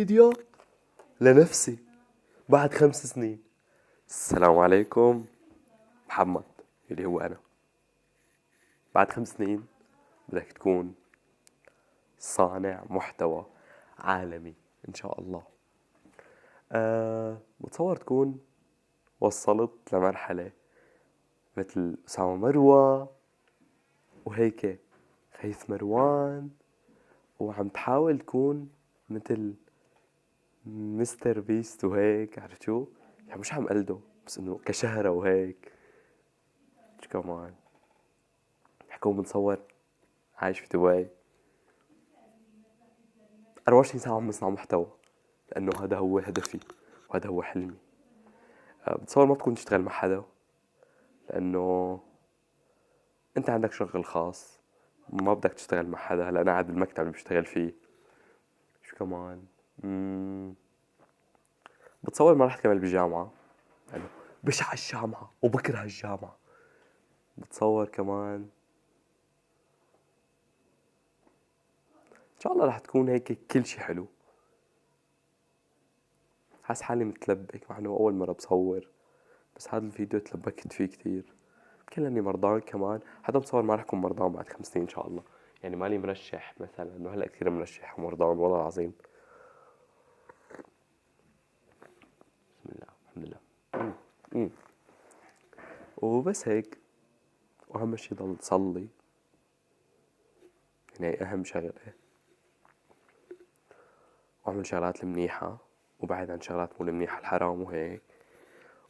فيديو لنفسي بعد 5 سنين. السلام عليكم. محمد اللي هو أنا بعد 5 سنين بدك تكون صانع محتوى عالمي إن شاء الله. بتصور تكون وصلت لمرحلة مثل أسامة مروة وهيك خيث مروان، وعم تحاول تكون مثل مستر بيست وهيك، عرفت شو؟ يعني مش عم قلده بس انه كشهرة وهيك. شو كمان حكون بنصور عايش في دبي 24 ساعة عم بصنع محتوى، لأنه هذا هو هدفي وهذا هو حلمي. بتصور ما بتكون تشتغل مع حدا، لأنه أنت عندك شغل خاص، ما بدك تشتغل مع حدا. هلا أنا قاعد بالمكتب اللي بشتغل فيه. شو كمان بتصور ما رح أكمل بالجامعة، لأنه بشع الجامعة وبكره الجامعة. بتصور كمان إن شاء الله رح تكون هيك كل شي حلو. حاس حالي متلبك مع إنه أول مرة بصور، بس هذا الفيديو تلبكت فيه كتير. يمكن لاني مرضان كمان. حتى بتصور ما رح اكون مرضان بعد 5 سنين ان شاء الله. يعني مالي مرشح مثلا، انه هلا كثير مرشح ومرضان والله العظيم. بسم الله الحمد لله. أمم. وبس هيك. واهم شي ضل تصلي، يعني اهم شغله. واعمل شغلات المنيحه وبعد عن شغلات مو المنيحه، الحرام وهيك.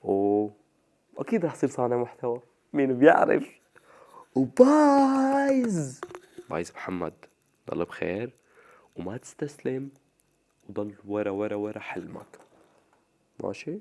واكيد رح صير صانع محتوى، مين بيعرف. وبايز بايز محمد، ضل بخير وما تستسلم، وضل ورا ورا ورا حلمك. ماشي.